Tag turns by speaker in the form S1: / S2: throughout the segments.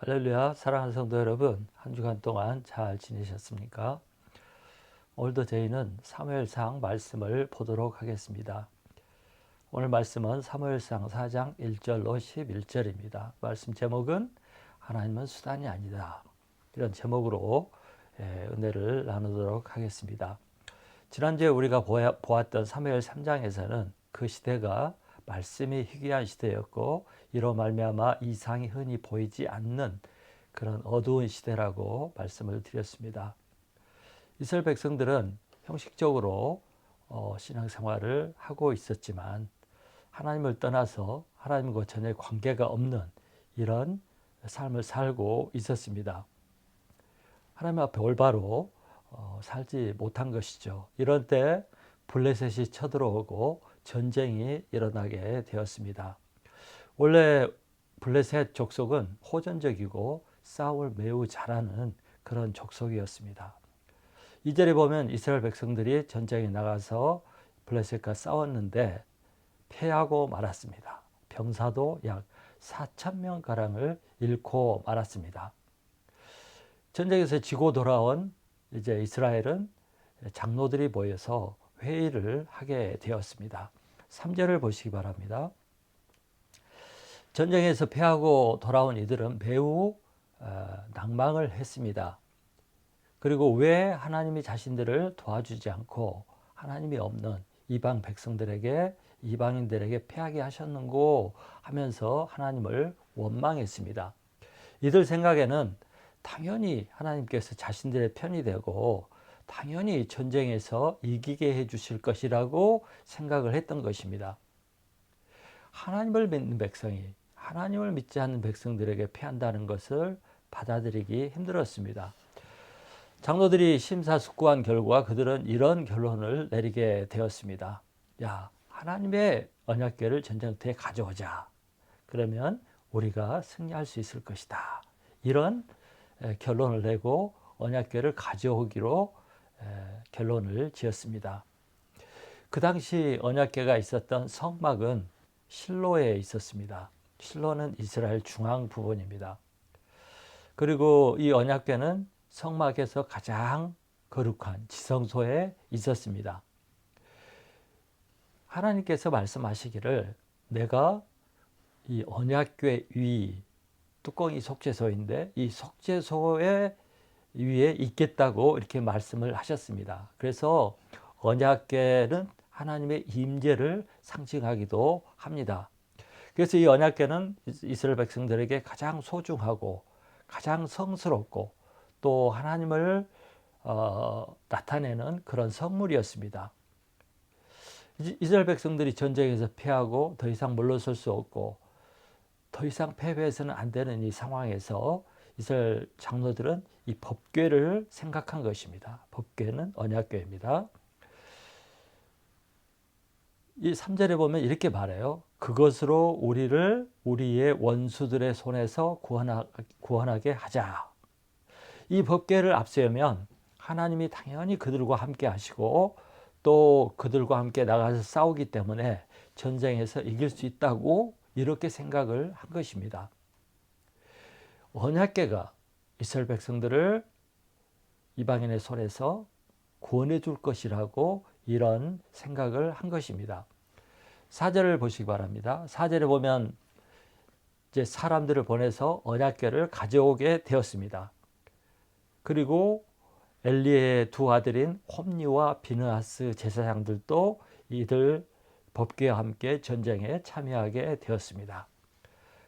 S1: 할렐루야, 사랑하는 성도 여러분, 한 주간 동안 잘 지내셨습니까? 오늘도 저희는 사무엘상 말씀을 보도록 하겠습니다. 오늘 말씀은 사무엘상 4장 1절로 11절입니다. 말씀 제목은 하나님은 수단이 아니다. 이런 제목으로 은혜를 나누도록 하겠습니다. 지난주에 우리가 보았던 사무엘 3장에서는 그 시대가 말씀이 희귀한 시대였고 이로 말미암아 이상이 흔히 보이지 않는 그런 어두운 시대라고 말씀을 드렸습니다. 이스라엘 백성들은 형식적으로 신앙생활을 하고 있었지만 하나님을 떠나서 하나님과 전혀 관계가 없는 이런 삶을 살고 있었습니다. 하나님 앞에 올바로 살지 못한 것이죠. 이런 때 블레셋이 쳐들어오고 전쟁이 일어나게 되었습니다. 원래 블레셋 족속은 호전적이고 싸움을 매우 잘하는 그런 족속이었습니다. 2절에 보면 이스라엘 백성들이 전쟁에 나가서 블레셋과 싸웠는데 패하고 말았습니다. 병사도 약 4,000명가량을 잃고 말았습니다. 전쟁에서 지고 돌아온 이제 이스라엘은 장로들이 모여서 회의를 하게 되었습니다. 3절을 보시기 바랍니다. 전쟁에서 패하고 돌아온 이들은 매우 낭망을 했습니다. 그리고 왜 하나님이 자신들을 도와주지 않고 하나님이 없는 이방인들에게 패하게 하셨는고 하면서 하나님을 원망했습니다. 이들 생각에는 당연히 하나님께서 자신들의 편이 되고 당연히 전쟁에서 이기게 해주실 것이라고 생각을 했던 것입니다. 하나님을 믿는 백성이 하나님을 믿지 않는 백성들에게 패한다는 것을 받아들이기 힘들었습니다. 장로들이 심사숙고한 결과 그들은 이런 결론을 내리게 되었습니다. 야, 하나님의 언약궤를 전쟁터에 가져오자. 그러면 우리가 승리할 수 있을 것이다. 이런 결론을 내고 언약궤를 가져오기로 결론을 지었습니다. 그 당시 언약궤가 있었던 성막은 실로에 있었습니다. 실로는 이스라엘 중앙 부분입니다. 그리고 이 언약궤는 성막에서 가장 거룩한 지성소에 있었습니다. 하나님께서 말씀하시기를 내가 이 언약궤 위 뚜껑이 속죄소인데 이 속죄소의 위에 있겠다고 이렇게 말씀을 하셨습니다. 그래서 언약궤는 하나님의 임재를 상징하기도 합니다. 그래서 이 언약궤는 이스라엘 백성들에게 가장 소중하고 가장 성스럽고 또 하나님을 나타내는 그런 선물이었습니다. 이스라엘 백성들이 전쟁에서 패하고 더 이상 물러설 수 없고 더 이상 패배해서는 안 되는 이 상황에서 이스라엘 장로들은 이 법궤를 생각한 것입니다. 법궤는 언약궤입니다. 이 3절에 보면 이렇게 말해요. 그것으로 우리를 우리의 원수들의 손에서 구원하게 하자. 이 법궤를 앞세우면 하나님이 당연히 그들과 함께 하시고 또 그들과 함께 나가서 싸우기 때문에 전쟁에서 이길 수 있다고 이렇게 생각을 한 것입니다. 언약궤가 이스라엘 백성들을 이방인의 손에서 구원해 줄 것이라고 이런 생각을 한 것입니다. 4절을 보시기 바랍니다. 4절에 보면 이제 사람들을 보내서 언약궤를 가져오게 되었습니다. 그리고 엘리의 두 아들인 홈니와 비느하스 제사장들도 이들 법궤와 함께 전쟁에 참여하게 되었습니다.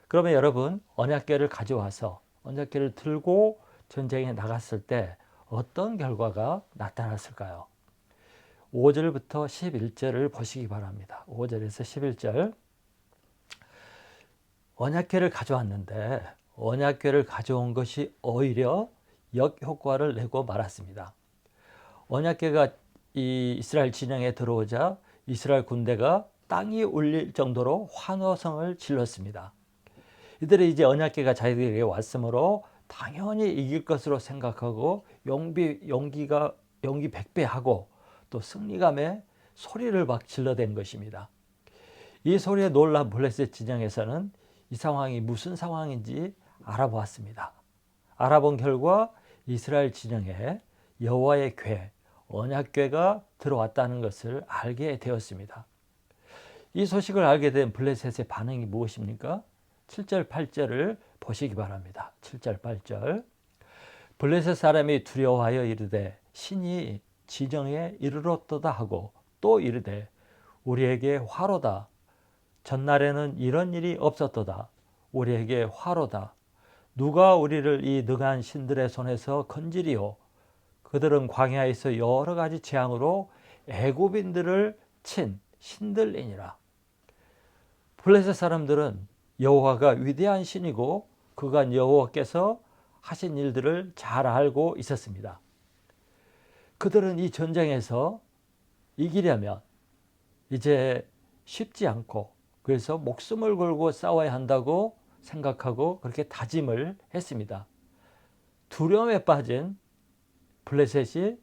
S1: 그러면 여러분 언약궤를 가져와서 언약궤를 들고 전쟁에 나갔을 때 어떤 결과가 나타났을까요? 5절부터 11절을 보시기 바랍니다. 5절에서 11절. 언약궤를 가져왔는데 언약궤를 가져온 것이 오히려 역효과를 내고 말았습니다. 언약궤가 이 이스라엘 진영에 들어오자 이스라엘 군대가 땅이 울릴 정도로 환호성을 질렀습니다. 이들이 이제 언약궤가 자기들에게 왔으므로 당연히 이길 것으로 생각하고 용기 100배하고 또 승리감에 소리를 막 질러댄 것입니다. 이 소리에 놀란 블레셋 진영에서는 이 상황이 무슨 상황인지 알아보았습니다. 알아본 결과 이스라엘 진영에 여호와의 궤, 언약궤가 들어왔다는 것을 알게 되었습니다. 이 소식을 알게 된 블레셋의 반응이 무엇입니까? 7절, 8절을 보시기 바랍니다. 7절, 8절. 블레셋 사람이 두려워하여 이르되 신이 진영에 이르렀도다 하고 또 이르되 우리에게 화로다. 전날에는 이런 일이 없었도다. 우리에게 화로다. 누가 우리를 이 능한 신들의 손에서 건지리요. 그들은 광야에서 여러 가지 재앙으로 애굽인들을 친 신들이니라. 블레셋 사람들은 여호와가 위대한 신이고 그간 여호와께서 하신 일들을 잘 알고 있었습니다. 그들은 이 전쟁에서 이기려면 이제 쉽지 않고 그래서 목숨을 걸고 싸워야 한다고 생각하고 그렇게 다짐을 했습니다. 두려움에 빠진 블레셋이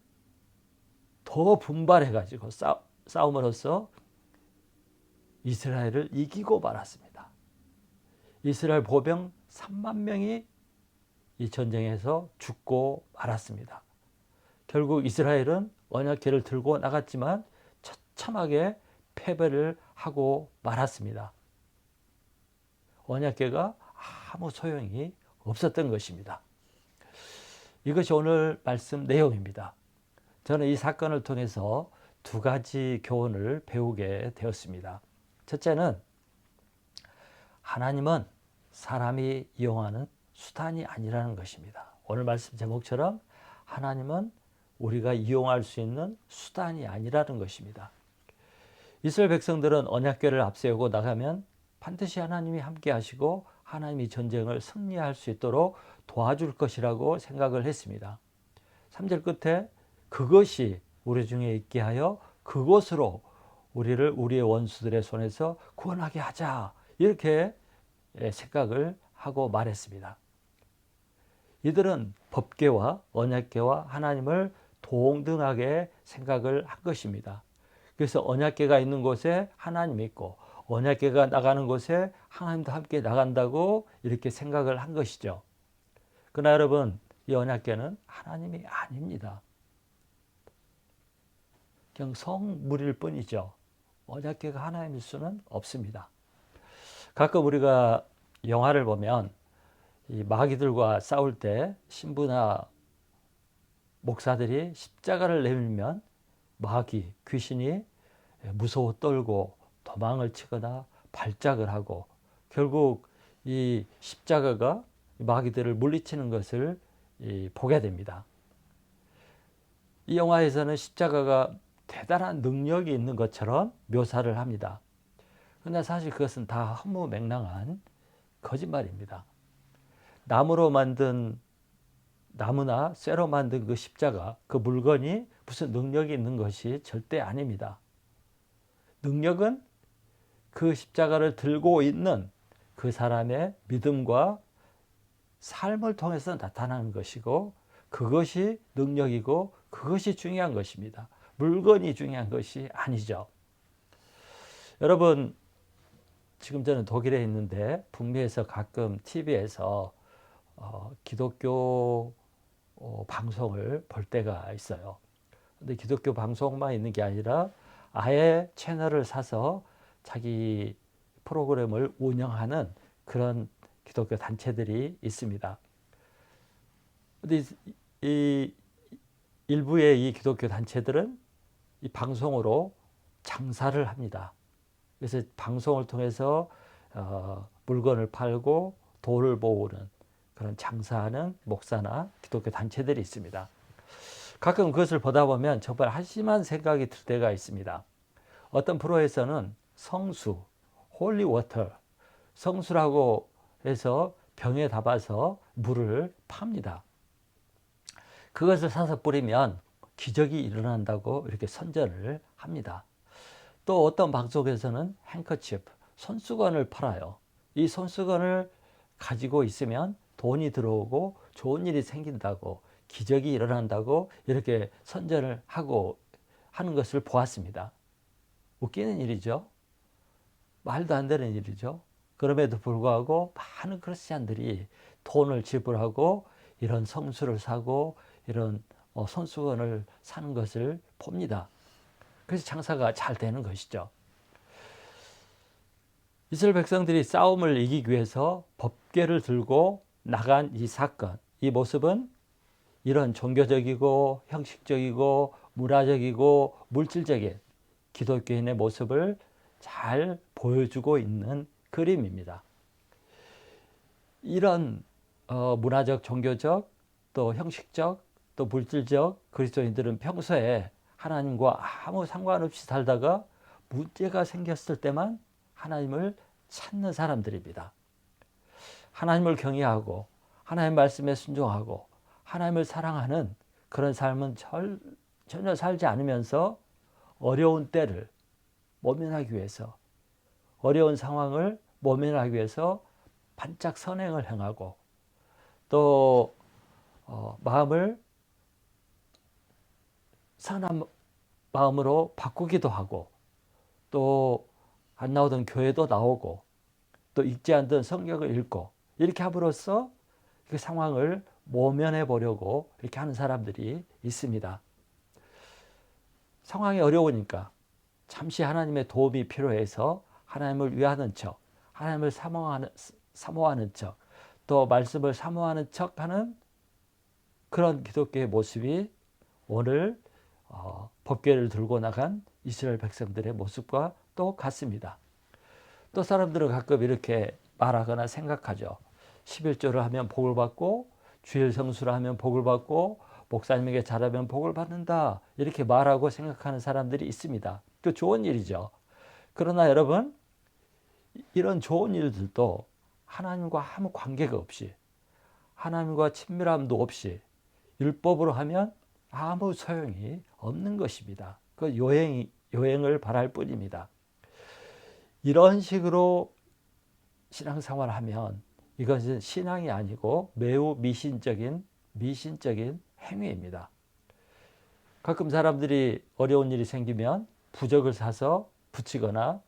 S1: 더 분발해가지고 싸움으로써 이스라엘을 이기고 말았습니다. 이스라엘 보병 3만 명이 이 전쟁에서 죽고 말았습니다. 결국 이스라엘은 언약궤를 들고 나갔지만 처참하게 패배를 하고 말았습니다. 언약궤가 아무 소용이 없었던 것입니다. 이것이 오늘 말씀 내용입니다. 저는 이 사건을 통해서 두 가지 교훈을 배우게 되었습니다. 첫째는 하나님은 사람이 이용하는 수단이 아니라는 것입니다. 오늘 말씀 제목처럼 하나님은 우리가 이용할 수 있는 수단이 아니라는 것입니다. 이스라엘 백성들은 언약궤를 앞세우고 나가면 반드시 하나님이 함께 하시고 하나님이 전쟁을 승리할 수 있도록 도와줄 것이라고 생각을 했습니다. 3절 끝에 그것이 우리 중에 있게 하여 그것으로 우리를 우리의 원수들의 손에서 구원하게 하자 이렇게 생각을 하고 말했습니다. 이들은 법궤와 언약궤와 하나님을 동등하게 생각을 한 것입니다. 그래서 언약궤가 있는 곳에 하나님이 있고 언약궤가 나가는 곳에 하나님도 함께 나간다고 이렇게 생각을 한 것이죠. 그러나 여러분, 이 언약궤는 하나님이 아닙니다. 그냥 성물일 뿐이죠. 언약궤가 하나님일 수는 없습니다. 가끔 우리가 영화를 보면 이 마귀들과 싸울 때 신부나 목사들이 십자가를 내밀면 마귀, 귀신이 무서워 떨고 도망을 치거나 발작을 하고 결국 이 십자가가 마귀들을 물리치는 것을 보게 됩니다. 이 영화에서는 십자가가 대단한 능력이 있는 것처럼 묘사를 합니다. 그러나 사실 그것은 다 허무맹랑한 거짓말입니다. 나무나 쇠로 만든 그 십자가, 그 물건이 무슨 능력이 있는 것이 절대 아닙니다. 능력은 그 십자가를 들고 있는 그 사람의 믿음과 삶을 통해서 나타나는 것이고 그것이 능력이고 그것이 중요한 것입니다. 물건이 중요한 것이 아니죠. 여러분, 지금 저는 독일에 있는데 북미에서 가끔 TV에서 기독교 방송을 볼 때가 있어요. 근데 기독교 방송만 있는 게 아니라 아예 채널을 사서 자기 프로그램을 운영하는 그런 기독교 단체들이 있습니다. 근데 이 일부의 이 기독교 단체들은 이 방송으로 장사를 합니다. 그래서 방송을 통해서 물건을 팔고 돈을 모으는 그런 장사하는 목사나 기독교 단체들이 있습니다. 가끔 그것을 보다 보면 정말 한심한 생각이 들 때가 있습니다. 어떤 프로에서는 성수, 홀리 워터, 성수라고 해서 병에 담아서 물을 팝니다. 그것을 사서 뿌리면 기적이 일어난다고 이렇게 선전을 합니다. 또 어떤 방송에서는 행커치프, 손수건을 팔아요. 이 손수건을 가지고 있으면 돈이 들어오고 좋은 일이 생긴다고, 기적이 일어난다고 이렇게 선전을 하고 하는 것을 보았습니다. 웃기는 일이죠. 말도 안 되는 일이죠. 그럼에도 불구하고 많은 크리스찬들이 돈을 지불하고 이런 성수를 사고 이런 손수건을 사는 것을 봅니다. 그래서 장사가 잘 되는 것이죠. 이스라엘 백성들이 싸움을 이기기 위해서 법궤를 들고 나간 이 사건, 이 모습은 이런 종교적이고 형식적이고 문화적이고 물질적인 기독교인의 모습을 잘 보여주고 있는 그림입니다. 이런 문화적, 종교적, 또 형식적, 또 물질적 그리스도인들은 평소에 하나님과 아무 상관없이 살다가 문제가 생겼을 때만 하나님을 찾는 사람들입니다. 하나님을 경외하고 하나님 말씀에 순종하고 하나님을 사랑하는 그런 삶은 전혀 살지 않으면서 어려운 때를 모면하기 위해서, 어려운 상황을 모면하기 위해서 반짝 선행을 행하고 또 마음을 선한 마음으로 바꾸기도 하고 또 안 나오던 교회도 나오고 또 읽지 않던 성경을 읽고 이렇게 함으로써 그 상황을 모면해 보려고 이렇게 하는 사람들이 있습니다. 상황이 어려우니까 잠시 하나님의 도움이 필요해서 하나님을 위하는 척, 하나님을 사모하는 척, 또 말씀을 사모하는 척하는 그런 기독교의 모습이 오늘 법궤를 들고 나간 이스라엘 백성들의 모습과 똑같습니다. 또 사람들은 가끔 이렇게 말하거나 생각하죠. 11조를 하면 복을 받고 주일 성수를 하면 복을 받고 목사님에게 잘하면 복을 받는다 이렇게 말하고 생각하는 사람들이 있습니다. 그 좋은 일이죠. 그러나 여러분 이런 좋은 일들도 하나님과 아무 관계가 없이 하나님과 친밀함도 없이 율법으로 하면 아무 소용이 없는 것입니다. 그 요행을 바랄 뿐입니다. 이런 식으로 신앙생활을 하면 이것은 신앙이 아니고 매우 미신적인 행위입니다. 가끔 사람들이 어려운 일이 생기면 부적을 사서 붙이거나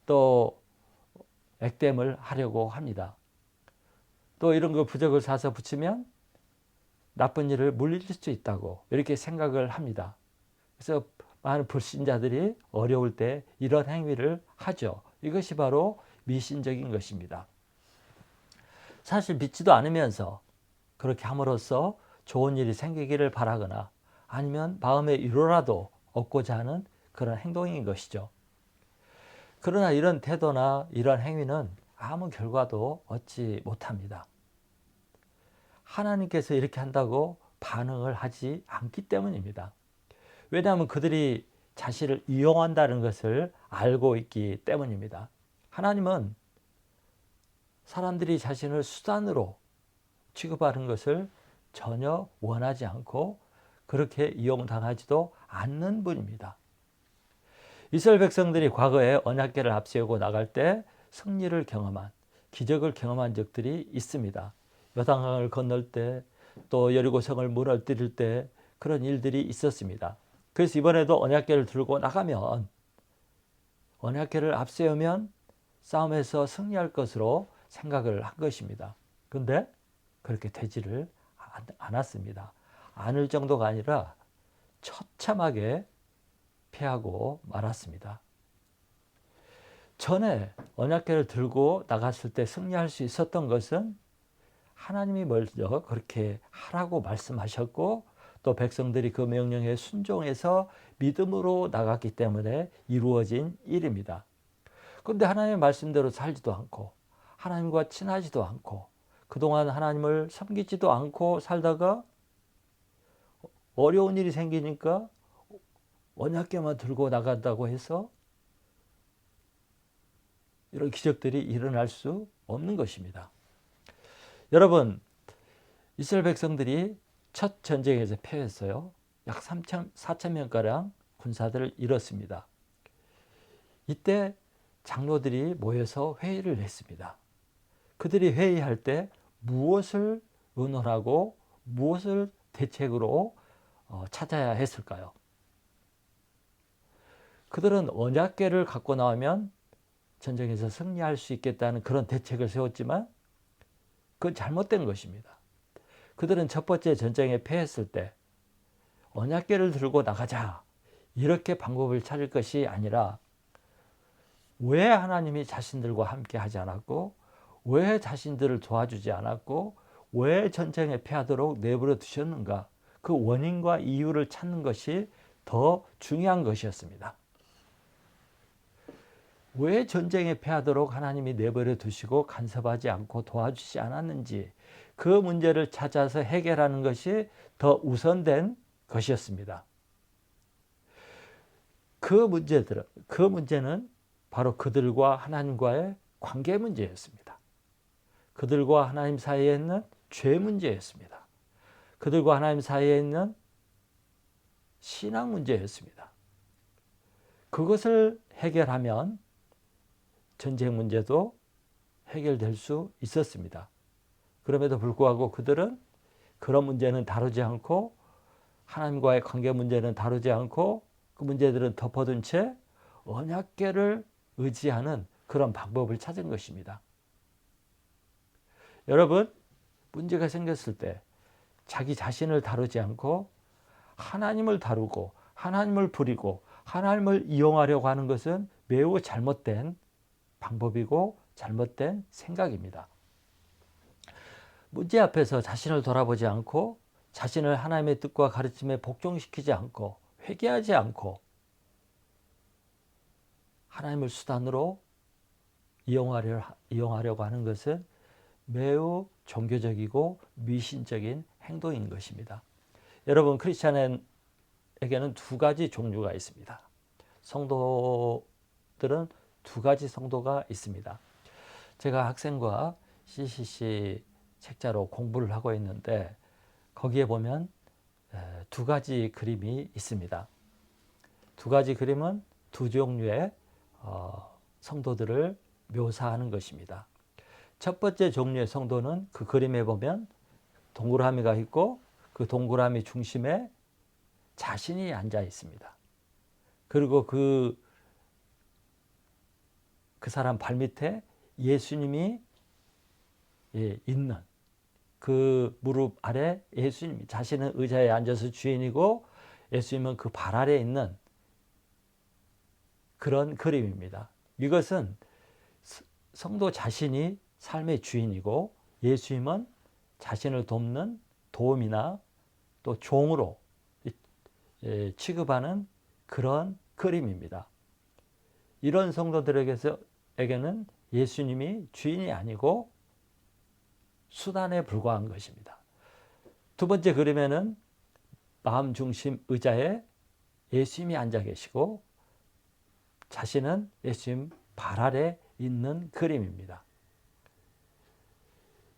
S1: 또 액땜을 하려고 합니다. 또 이런 거 부적을 사서 붙이면 나쁜 일을 물리칠 수 있다고 이렇게 생각을 합니다. 그래서 많은 불신자들이 어려울 때 이런 행위를 하죠. 이것이 바로 미신적인 것입니다. 사실 믿지도 않으면서 그렇게 함으로써 좋은 일이 생기기를 바라거나 아니면 마음의 위로라도 얻고자 하는 그런 행동인 것이죠. 그러나 이런 태도나 이런 행위는 아무 결과도 얻지 못합니다. 하나님께서 이렇게 한다고 반응을 하지 않기 때문입니다. 왜냐하면 그들이 자신을 이용한다는 것을 알고 있기 때문입니다. 하나님은 사람들이 자신을 수단으로 취급하는 것을 전혀 원하지 않고 그렇게 이용당하지도 않는 분입니다. 이스라엘 백성들이 과거에 언약궤를 앞세우고 나갈 때 승리를 경험한, 기적을 경험한 적들이 있습니다. 요단강을 건널 때, 또 여리고성을 무너뜨릴 때 그런 일들이 있었습니다. 그래서 이번에도 언약궤를 들고 나가면, 언약궤를 앞세우면 싸움에서 승리할 것으로 생각을 한 것입니다. 그런데 그렇게 되지를 않았습니다. 않을 정도가 아니라 처참하게 패하고 말았습니다. 전에 언약궤를 들고 나갔을 때 승리할 수 있었던 것은 하나님이 먼저 그렇게 하라고 말씀하셨고 또 백성들이 그 명령에 순종해서 믿음으로 나갔기 때문에 이루어진 일입니다. 그런데 하나님의 말씀대로 살지도 않고 하나님과 친하지도 않고 그동안 하나님을 섬기지도 않고 살다가 어려운 일이 생기니까 언약궤만 들고 나간다고 해서 이런 기적들이 일어날 수 없는 것입니다. 여러분, 이스라엘 백성들이 첫 전쟁에서 패했어요. 약 4,000명가량 군사들을 잃었습니다. 이때 장로들이 모여서 회의를 했습니다. 그들이 회의할 때 무엇을 의논하고 무엇을 대책으로 찾아야 했을까요? 그들은 언약궤를 갖고 나오면 전쟁에서 승리할 수 있겠다는 그런 대책을 세웠지만 그건 잘못된 것입니다. 그들은 첫 번째 전쟁에 패했을 때 언약궤를 들고 나가자 이렇게 방법을 찾을 것이 아니라 왜 하나님이 자신들과 함께 하지 않았고 왜 자신들을 도와주지 않았고 왜 전쟁에 패하도록 내버려 두셨는가, 그 원인과 이유를 찾는 것이 더 중요한 것이었습니다. 왜 전쟁에 패하도록 하나님이 내버려 두시고 간섭하지 않고 도와주지 않았는지, 그 문제를 찾아서 해결하는 것이 더 우선된 것이었습니다. 그 문제는 바로 그들과 하나님과의 관계 문제였습니다. 그들과 하나님 사이에 있는 죄 문제였습니다. 그들과 하나님 사이에 있는 신앙 문제였습니다. 그것을 해결하면 전쟁 문제도 해결될 수 있었습니다. 그럼에도 불구하고 그들은 그런 문제는 다루지 않고, 하나님과의 관계 문제는 다루지 않고, 그 문제들은 덮어둔 채 언약궤를 의지하는 그런 방법을 찾은 것입니다. 여러분, 문제가 생겼을 때 자기 자신을 다루지 않고 하나님을 다루고 하나님을 부리고 하나님을 이용하려고 하는 것은 매우 잘못된 방법이고 잘못된 생각입니다. 문제 앞에서 자신을 돌아보지 않고 자신을 하나님의 뜻과 가르침에 복종시키지 않고 회개하지 않고 하나님을 수단으로 이용하려고 하는 것은 매우 종교적이고 미신적인 행동인 것입니다. 여러분, 크리스찬에게는 두 가지 종류가 있습니다. 성도들은 두 가지 성도가 있습니다. 제가 학생과 CCC 책자로 공부를 하고 있는데 거기에 보면 두 가지 그림이 있습니다. 두 가지 그림은 두 종류의 성도들을 묘사하는 것입니다. 첫 번째 종류의 성도는 그 그림에 보면 동그라미가 있고 그 동그라미 중심에 자신이 앉아 있습니다. 그리고 그 사람 발밑에 예수님이 있는, 그 무릎 아래 예수님, 자신은 의자에 앉아서 주인이고 예수님은 그 발 아래에 있는 그런 그림입니다. 이것은 성도 자신이 삶의 주인이고 예수님은 자신을 돕는 도움이나 또 종으로 취급하는 그런 그림입니다. 이런 성도들에게는 예수님이 주인이 아니고 수단에 불과한 것입니다. 두 번째 그림에는 마음 중심 의자에 예수님이 앉아 계시고 자신은 예수님 발 아래 있는 그림입니다.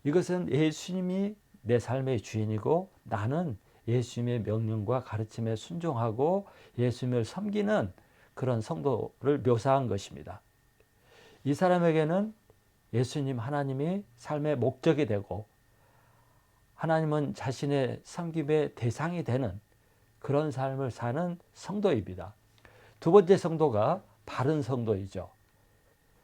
S1: 이것은 예수님이 내 삶의 주인이고 나는 예수님의 명령과 가르침에 순종하고 예수님을 섬기는 그런 성도를 묘사한 것입니다. 이 사람에게는 예수님, 하나님이 삶의 목적이 되고 하나님은 자신의 섬김의 대상이 되는 그런 삶을 사는 성도입니다. 두 번째 성도가 바른 성도이죠.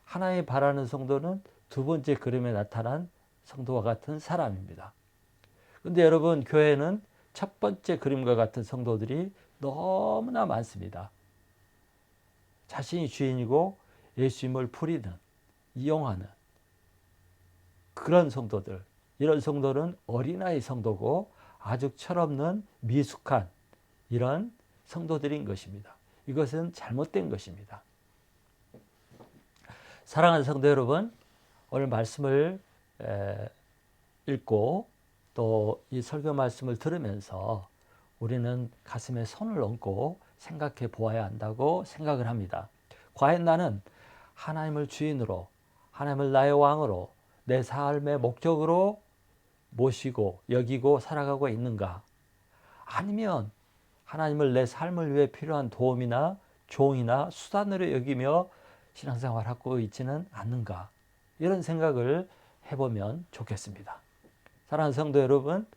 S1: 하나님이 바라는 성도는 두 번째 그림에 나타난 성도와 같은 사람입니다. 그런데 여러분, 교회는 첫 번째 그림과 같은 성도들이 너무나 많습니다. 자신이 주인이고 예수님을 부리는, 이용하는 그런 성도들, 이런 성도는 어린아이 성도고 아주 철없는 미숙한 이런 성도들인 것입니다. 이것은 잘못된 것입니다. 사랑하는 성도 여러분, 오늘 말씀을 읽고 또 이 설교 말씀을 들으면서 우리는 가슴에 손을 얹고 생각해 보아야 한다고 생각을 합니다. 과연 나는 하나님을 주인으로, 하나님을 나의 왕으로, 내 삶의 목적으로 모시고 여기고 살아가고 있는가? 아니면 하나님을 내 삶을 위해 필요한 도움이나 종이나 수단으로 여기며 신앙생활하고 있지는 않는가? 이런 생각을 해보면 좋겠습니다. 사랑하는 성도 여러분,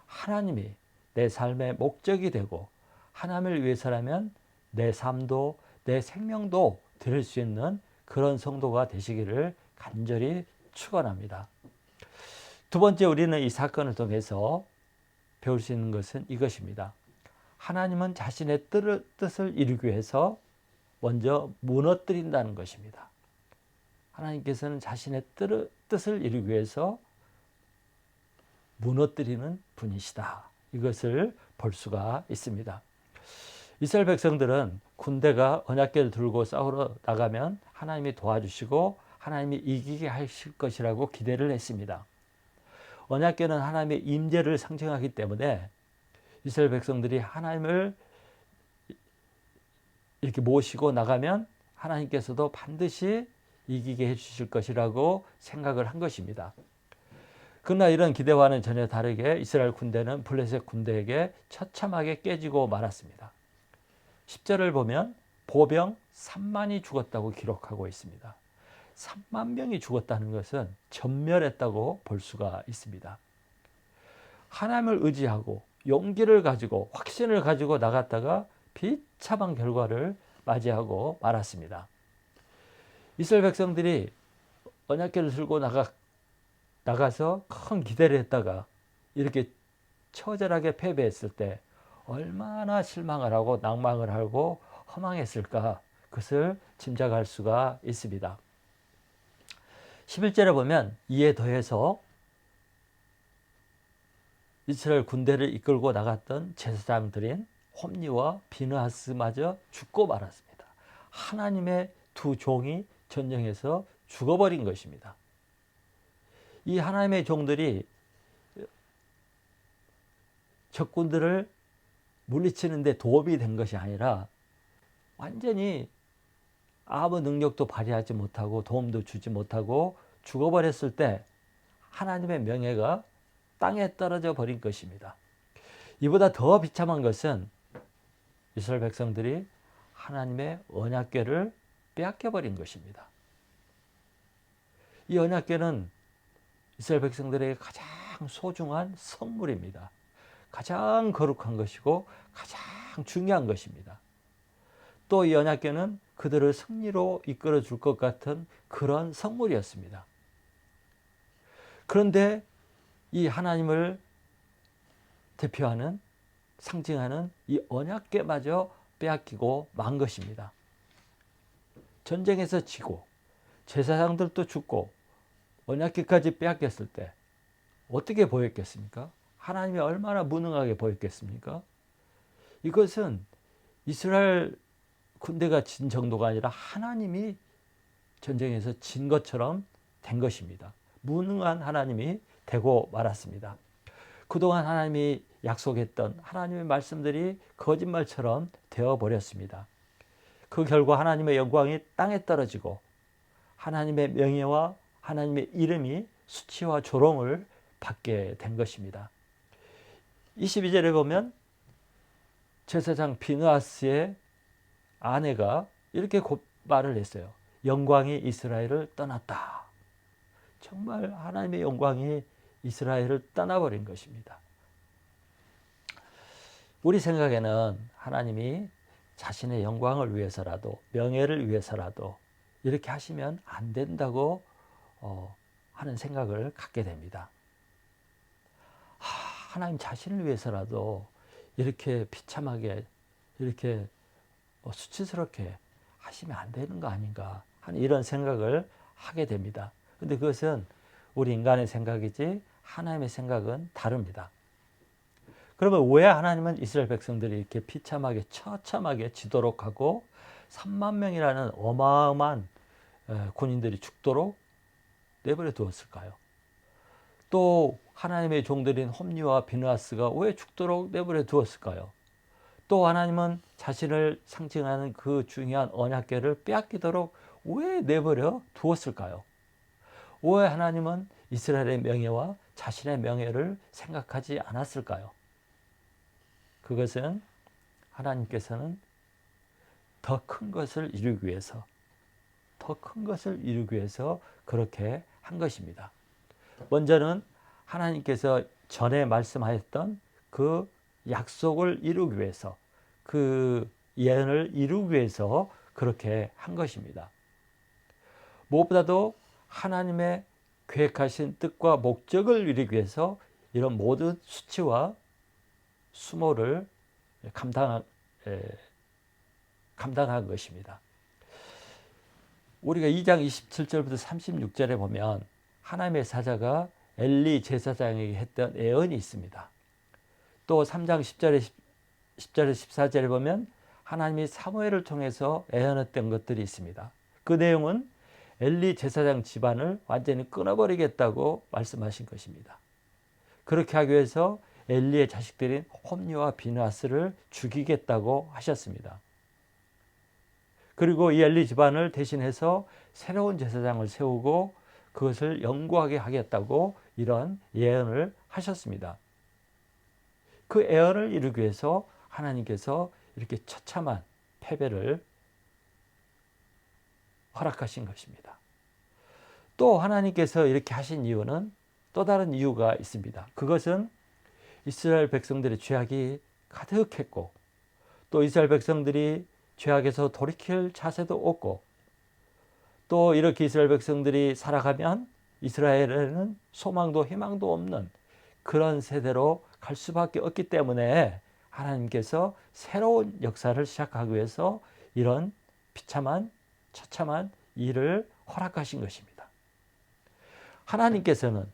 S1: 하나님이 내 삶의 목적이 되고 하나님을 위해서라면 내 삶도 내 생명도 드릴 수 있는 그런 성도가 되시기를 간절히 축원합니다. 두 번째 우리는 이 사건을 통해서 배울 수 있는 것은 이것입니다. 하나님은 자신의 뜻을 이루기 위해서 먼저 무너뜨린다는 것입니다. 하나님께서는 자신의 뜻을 이루기 위해서 무너뜨리는 분이시다. 이것을 볼 수가 있습니다. 이스라엘 백성들은 군대가 언약궤를 들고 싸우러 나가면 하나님이 도와주시고 하나님이 이기게 하실 것이라고 기대를 했습니다. 언약궤는 하나님의 임재를 상징하기 때문에 이스라엘 백성들이 하나님을 이렇게 모시고 나가면 하나님께서도 반드시 이기게 해주실 것이라고 생각을 한 것입니다. 그러나 이런 기대와는 전혀 다르게 이스라엘 군대는 블레셋 군대에게 처참하게 깨지고 말았습니다. 10절을 보면 보병 3만이 죽었다고 기록하고 있습니다. 3만 명이 죽었다는 것은 전멸했다고 볼 수가 있습니다. 하나님을 의지하고 용기를 가지고 확신을 가지고 나갔다가 비참한 결과를 맞이하고 말았습니다. 이스라엘 백성들이 언약궤를 들고 나가서 큰 기대를 했다가 이렇게 처절하게 패배했을 때 얼마나 실망을 하고 낭망을 하고 허망했을까, 그것을 짐작할 수가 있습니다. 11절에 보면 이에 더해서 이스라엘 군대를 이끌고 나갔던 제사장들인 홈니와 비느하스마저 죽고 말았습니다. 하나님의 두 종이 전쟁에서 죽어버린 것입니다. 이 하나님의 종들이 적군들을 물리치는 데 도움이 된 것이 아니라 완전히 아무 능력도 발휘하지 못하고 도움도 주지 못하고 죽어버렸을 때 하나님의 명예가 땅에 떨어져 버린 것입니다. 이보다 더 비참한 것은 이스라엘 백성들이 하나님의 언약궤를 빼앗겨 버린 것입니다. 이 언약궤는 이스라엘 백성들에게 가장 소중한 선물입니다. 가장 거룩한 것이고 가장 중요한 것입니다. 또 이 언약궤는 그들을 승리로 이끌어 줄 것 같은 그런 선물이었습니다. 그런데 이 하나님을 대표하는, 상징하는 이 언약궤마저 빼앗기고 만 것입니다. 전쟁에서 지고 제사장들도 죽고 언약궤까지 빼앗겼을 때 어떻게 보였겠습니까? 하나님이 얼마나 무능하게 보였겠습니까? 이것은 이스라엘 군대가 진 정도가 아니라 하나님이 전쟁에서 진 것처럼 된 것입니다. 무능한 하나님이 되고 말았습니다. 그동안 하나님이 약속했던 하나님의 말씀들이 거짓말처럼 되어버렸습니다. 그 결과 하나님의 영광이 땅에 떨어지고 하나님의 명예와 하나님의 이름이 수치와 조롱을 받게 된 것입니다. 22절에 보면 제사장 비느하스의 아내가 이렇게 말을 했어요. 영광이 이스라엘을 떠났다. 정말 하나님의 영광이 이스라엘을 떠나버린 것입니다. 우리 생각에는 하나님이 자신의 영광을 위해서라도 명예를 위해서라도 이렇게 하시면 안 된다고 하는 생각을 갖게 됩니다. 하나님 자신을 위해서라도 이렇게 비참하게 이렇게 수치스럽게 하시면 안 되는 거 아닌가 하는 이런 생각을 하게 됩니다. 그런데 그것은 우리 인간의 생각이지 하나님의 생각은 다릅니다. 그러면 왜 하나님은 이스라엘 백성들이 이렇게 비참하게 처참하게 지도록 하고 3만 명이라는 어마어마한 군인들이 죽도록 내버려 두었을까요? 또 하나님의 종들인 홈니와 비느하스가 왜 죽도록 내버려 두었을까요? 또 하나님은 자신을 상징하는 그 중요한 언약궤를 빼앗기도록 왜 내버려 두었을까요? 왜 하나님은 이스라엘의 명예와 자신의 명예를 생각하지 않았을까요? 그것은 하나님께서는 더 큰 것을 이루기 위해서, 더 큰 것을 이루기 위해서 그렇게 한 것입니다. 먼저는 하나님께서 전에 말씀하셨던 그 약속을 이루기 위해서, 그 예언을 이루기 위해서 그렇게 한 것입니다. 무엇보다도 하나님의 계획하신 뜻과 목적을 이루기 위해서 이런 모든 수치와 수모를 감당한 것입니다. 우리가 2장 27절부터 36절에 보면 하나님의 사자가 엘리 제사장에게 했던 예언이 있습니다. 또 3장 10절에 14절에 보면 하나님이 사무엘을 통해서 예언했던 것들이 있습니다. 그 내용은 엘리 제사장 집안을 완전히 끊어버리겠다고 말씀하신 것입니다. 그렇게 하기 위해서 엘리의 자식들인 홈리와 비느하스를 죽이겠다고 하셨습니다. 그리고 이 엘리 집안을 대신해서 새로운 제사장을 세우고 그것을 영구하게 하겠다고 이런 예언을 하셨습니다. 그 예언을 이루기 위해서 하나님께서 이렇게 처참한 패배를 허락하신 것입니다. 또 하나님께서 이렇게 하신 이유는 또 다른 이유가 있습니다. 그것은 이스라엘 백성들의 죄악이 가득했고 또 이스라엘 백성들이 죄악에서 돌이킬 자세도 없고 또 이렇게 이스라엘 백성들이 살아가면 이스라엘에는 소망도 희망도 없는 그런 세대로 갈 수밖에 없기 때문에 하나님께서 새로운 역사를 시작하기 위해서 이런 비참한 처참한 일을 허락하신 것입니다. 하나님께서는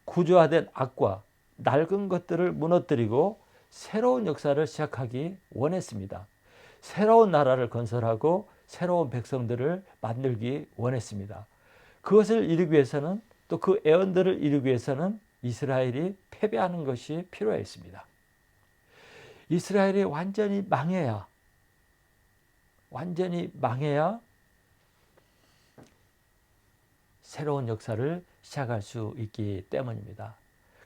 S1: 구조화된 악과 낡은 것들을 무너뜨리고 새로운 역사를 시작하기 원했습니다. 새로운 나라를 건설하고 새로운 백성들을 만들기 원했습니다. 그것을 이루기 위해서는 또 그 예언들을 이루기 위해서는 이스라엘이 패배하는 것이 필요했습니다. 이스라엘이 완전히 망해야 새로운 역사를 시작할 수 있기 때문입니다.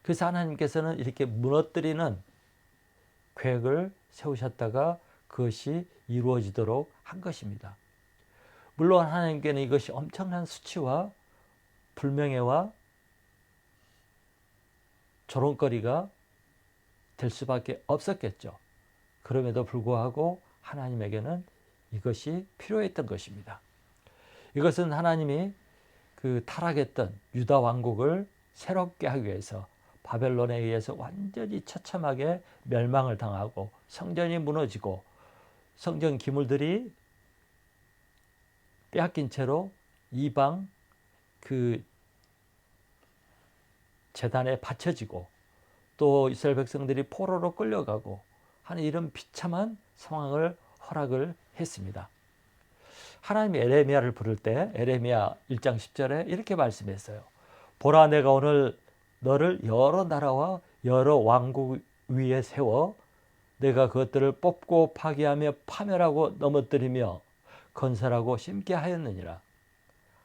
S1: 그래서 하나님께서는 이렇게 무너뜨리는 계획을 세우셨다가 그것이 이루어지도록 한 것입니다. 물론 하나님께는 이것이 엄청난 수치와 불명예와 조롱거리가 될 수밖에 없었겠죠. 그럼에도 불구하고 하나님에게는 이것이 필요했던 것입니다. 이것은 하나님이 그 타락했던 유다 왕국을 새롭게 하기 위해서 바벨론에 의해서 완전히 처참하게 멸망을 당하고 성전이 무너지고 성전 기물들이 빼앗긴 채로 이방 그 제단에 바쳐지고 또 이스라엘 백성들이 포로로 끌려가고 하는 이런 비참한 상황을 허락을 했습니다. 하나님이 에레미야를 부를 때 에레미야 1장 10절에 이렇게 말씀했어요. 보라, 내가 오늘 너를 여러 나라와 여러 왕국 위에 세워 내가 그것들을 뽑고 파괴하며 파멸하고 넘어뜨리며 건설하고 심게 하였느니라.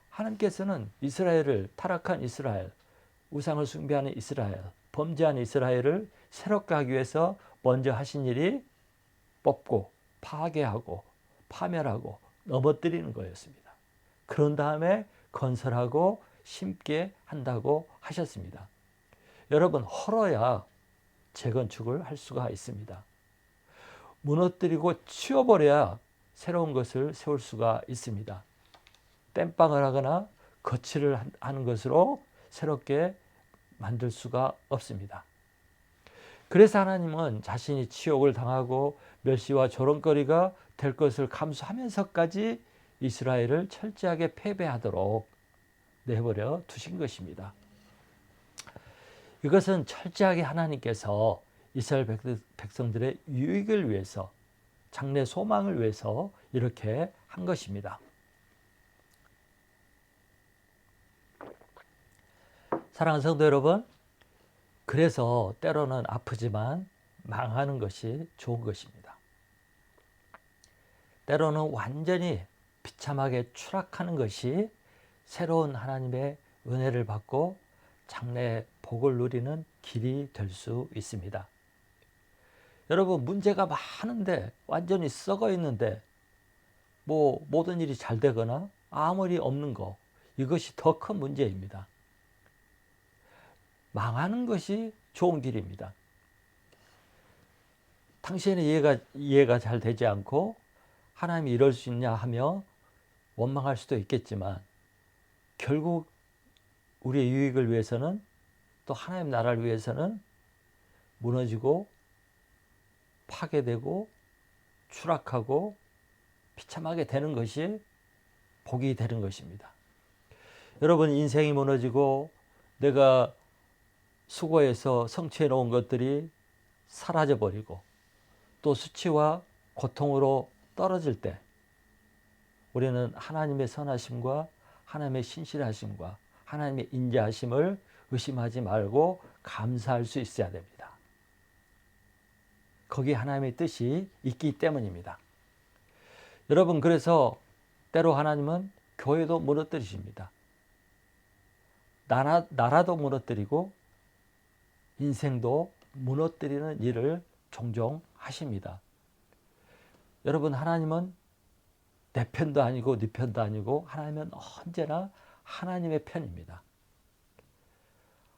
S1: 하나님께서는 이스라엘을, 타락한 이스라엘, 우상을 숭배하는 이스라엘, 범죄한 이스라엘을 새롭게 하기 위해서 먼저 하신 일이 뽑고 파괴하고 파멸하고 넘어뜨리는 거였습니다. 그런 다음에 건설하고 심게 한다고 하셨습니다. 여러분, 헐어야 재건축을 할 수가 있습니다. 무너뜨리고 치워버려야 새로운 것을 세울 수가 있습니다. 땜빵을 하거나 거칠을 하는 것으로 새롭게 만들 수가 없습니다. 그래서 하나님은 자신이 치욕을 당하고 멸시와 조롱거리가 될 것을 감수하면서까지 이스라엘을 철저하게 패배하도록 내버려 두신 것입니다. 이것은 철저하게 하나님께서 이스라엘 백성들의 유익을 위해서, 장래 소망을 위해서 이렇게 한 것입니다. 사랑하는 성도 여러분, 그래서 때로는 아프지만 망하는 것이 좋은 것입니다. 때로는 완전히 비참하게 추락하는 것이 새로운 하나님의 은혜를 받고 장래의 복을 누리는 길이 될 수 있습니다. 여러분, 문제가 많은데 완전히 썩어 있는데 뭐 모든 일이 잘 되거나 아무 일이 없는 거, 이것이 더 큰 문제입니다. 망하는 것이 좋은 길입니다. 당신의 이해가 잘 되지 않고 하나님이 이럴 수 있냐 하며 원망할 수도 있겠지만 결국 우리의 유익을 위해서는, 또 하나님 나라를 위해서는 무너지고 파괴되고 추락하고 비참하게 되는 것이 복이 되는 것입니다. 여러분, 인생이 무너지고 내가 수고해서 성취해 놓은 것들이 사라져 버리고 또 수치와 고통으로 떨어질 때 우리는 하나님의 선하심과 하나님의 신실하심과 하나님의 인자하심을 의심하지 말고 감사할 수 있어야 됩니다. 거기에 하나님의 뜻이 있기 때문입니다. 여러분, 그래서 때로 하나님은 교회도 무너뜨리십니다. 나라도 무너뜨리고 인생도 무너뜨리는 일을 종종 하십니다. 여러분, 하나님은 내 편도 아니고 네 편도 아니고 하나님은 언제나 하나님의 편입니다.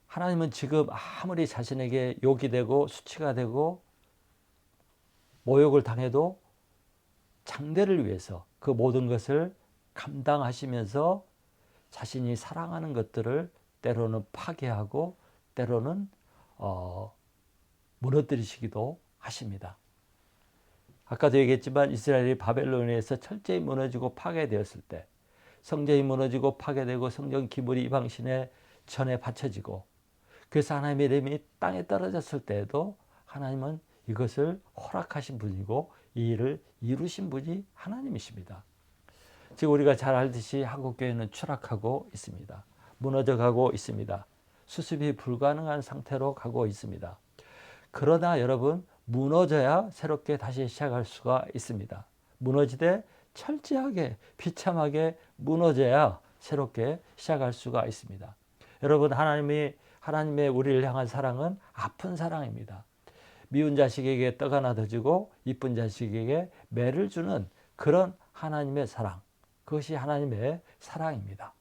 S1: 하나님은 지금 아무리 자신에게 욕이 되고 수치가 되고 모욕을 당해도 장대를 위해서 그 모든 것을 감당하시면서 자신이 사랑하는 것들을 때로는 파괴하고 때로는 무너뜨리시기도 하십니다. 아까도 얘기했지만 이스라엘이 바벨론에 의해서 철저히 무너지고 파괴되었을 때, 성전이 무너지고 파괴되고 성전 기물이 이방신의 전에 바쳐지고, 그래서 하나님의 이름이 땅에 떨어졌을 때에도 하나님은 이것을 허락하신 분이고 이 일을 이루신 분이 하나님이십니다. 지금 우리가 잘 알듯이 한국교회는 추락하고 있습니다. 무너져가고 있습니다. 수습이 불가능한 상태로 가고 있습니다. 그러나 여러분, 무너져야 새롭게 다시 시작할 수가 있습니다. 무너지되 철저하게 비참하게 무너져야 새롭게 시작할 수가 있습니다. 여러분, 하나님의 우리를 향한 사랑은 아픈 사랑입니다. 미운 자식에게 떡 하나 더 주고 이쁜 자식에게 매를 주는 그런 하나님의 사랑, 그것이 하나님의 사랑입니다.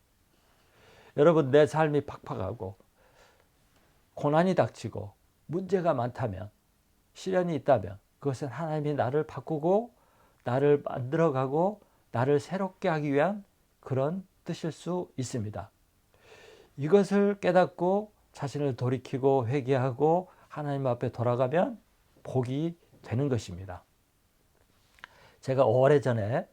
S1: 여러분, 내 삶이 팍팍하고 고난이 닥치고 문제가 많다면, 시련이 있다면 그것은 하나님이 나를 바꾸고 나를 만들어가고 나를 새롭게 하기 위한 그런 뜻일 수 있습니다. 이것을 깨닫고 자신을 돌이키고 회개하고 하나님 앞에 돌아가면 복이 되는 것입니다. 제가 오래전에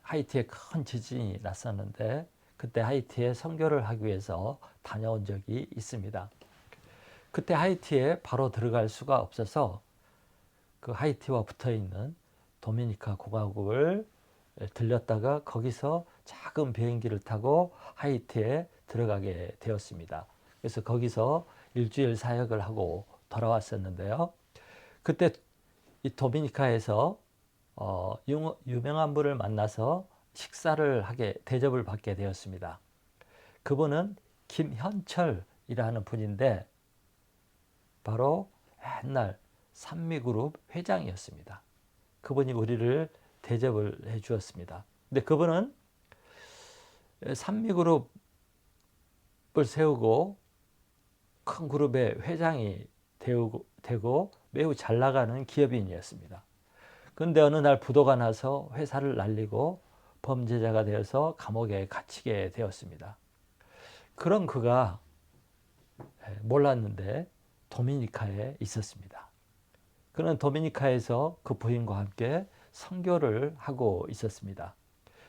S1: 하이티에 큰 지진이 났었는데 그때 하이티에 선교를 하기 위해서 다녀온 적이 있습니다. 그때 하이티에 바로 들어갈 수가 없어서 그 하이티와 붙어있는 도미니카 공화국을 들렸다가 거기서 작은 비행기를 타고 하이티에 들어가게 되었습니다. 그래서 거기서 일주일 사역을 하고 돌아왔었는데요. 그때 이 도미니카에서 유명한 분을 만나서 식사를 대접을 받게 되었습니다. 그분은 김현철이라는 분인데 바로 옛날 산미그룹 회장이었습니다. 그분이 우리를 대접을 해 주었습니다. 근데 그분은 산미그룹을 세우고 큰 그룹의 회장이 되고 매우 잘 나가는 기업인이었습니다. 그런데 어느 날 부도가 나서 회사를 날리고 범죄자가 되어서 감옥에 갇히게 되었습니다. 그런 그가 몰랐는데 도미니카에 있었습니다. 그는 도미니카에서 그 부인과 함께 선교를 하고 있었습니다.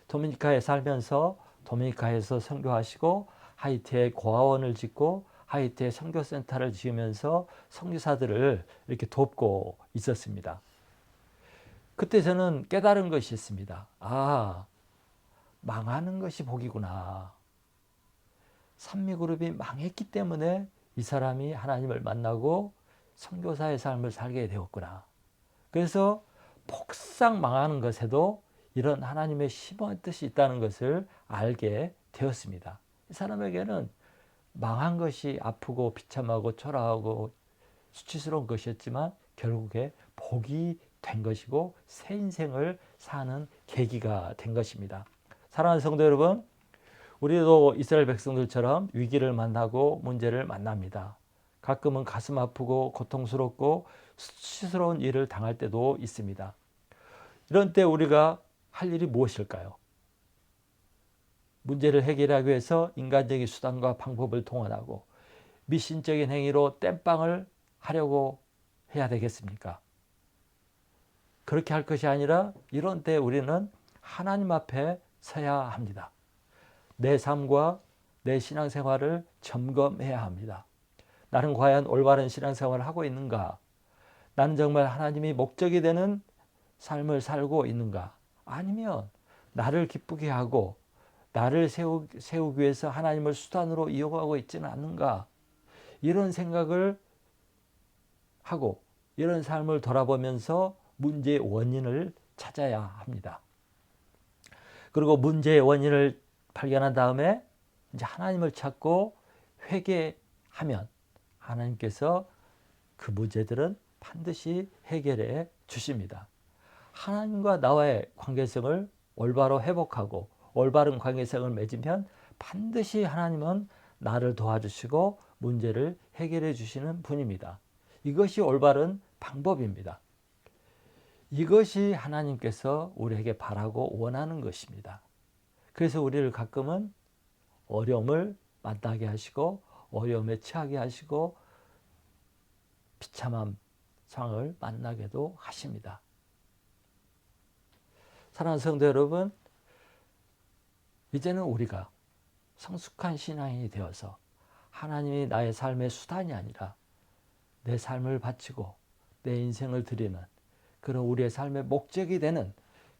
S1: 도미니카에 살면서 도미니카에서 선교하시고 하이티에 고아원을 짓고 하이티에 선교센터를 지으면서 선교사들을 이렇게 돕고 있었습니다. 그때 저는 깨달은 것이 있습니다. 아, 망하는 것이 복이구나. 산미그룹이 망했기 때문에 이 사람이 하나님을 만나고 선교사의 삶을 살게 되었구나. 그래서 폭삭 망하는 것에도 이런 하나님의 심오한 뜻이 있다는 것을 알게 되었습니다. 이 사람에게는 망한 것이 아프고 비참하고 초라하고 수치스러운 것이었지만 결국에 복이 된 것이고 새 인생을 사는 계기가 된 것입니다. 사랑하는 성도 여러분, 우리도 이스라엘 백성들처럼 위기를 만나고 문제를 만납니다. 가끔은 가슴 아프고 고통스럽고 수치스러운 일을 당할 때도 있습니다. 이런 때 우리가 할 일이 무엇일까요? 문제를 해결하기 위해서 인간적인 수단과 방법을 동원하고 미신적인 행위로 땜빵을 하려고 해야 되겠습니까? 그렇게 할 것이 아니라 이런 때 우리는 하나님 앞에 서야 합니다. 내 삶과 내 신앙생활을 점검해야 합니다. 나는 과연 올바른 신앙생활을 하고 있는가? 나는 정말 하나님이 목적이 되는 삶을 살고 있는가? 아니면 나를 기쁘게 하고 나를 세우기 위해서 하나님을 수단으로 이용하고 있지는 않는가? 이런 생각을 하고 이런 삶을 돌아보면서 문제의 원인을 찾아야 합니다. 그리고 문제의 원인을 발견한 다음에 이제 하나님을 찾고 회개하면 하나님께서 그 문제들은 반드시 해결해 주십니다. 하나님과 나와의 관계성을 올바로 회복하고 올바른 관계성을 맺으면 반드시 하나님은 나를 도와주시고 문제를 해결해 주시는 분입니다. 이것이 올바른 방법입니다. 이것이 하나님께서 우리에게 바라고 원하는 것입니다. 그래서 우리를 가끔은 어려움을 만나게 하시고 어려움에 처하게 하시고 비참한 상황을 만나게도 하십니다. 사랑하는 성도 여러분, 이제는 우리가 성숙한 신앙인이 되어서 하나님이 나의 삶의 수단이 아니라 내 삶을 바치고 내 인생을 드리는 그런 우리의 삶의 목적이 되는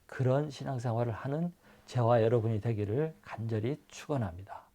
S1: 그런 신앙생활을 하는 저와 여러분이 되기를 간절히 축원합니다.